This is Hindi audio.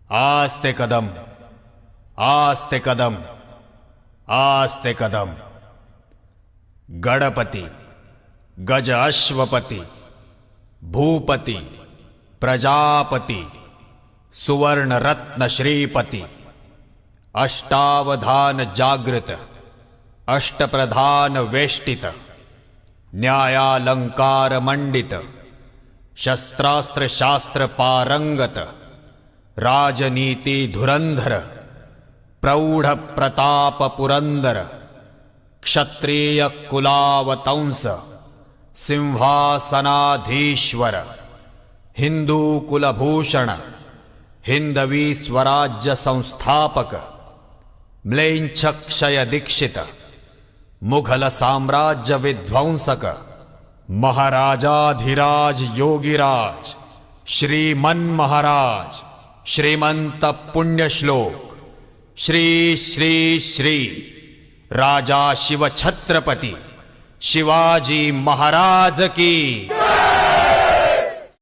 आस्ते कदम, आस्ते कदम, आस्ते कदम। गणपति, गज अश्वपति, भूपति, प्रजापति, सुवर्ण रत्न श्रीपति, अष्टावधान जागृत, अष्टप्रधान वेष्टित, न्यायालंकार मंडित, शस्त्रास्त्र शास्त्र पारंगत, राजनीति धुरंधर, प्रौढ़ प्रताप पुरंदर, क्षत्रिय कुलावतंस, सिंहासनाधीश्वर, हिंदू कुलभूषण, हिंदवी स्वराज्य संस्थापक, म्लेच्छक्षय दीक्षित, मुघल साम्राज्य विध्वंसक, महाराजाधिराज योगिराज, श्रीमन महाराज, श्रीमंत पुण्यश्लोक, श्री श्री श्री राजा शिव छत्रपति शिवाजी महाराज की।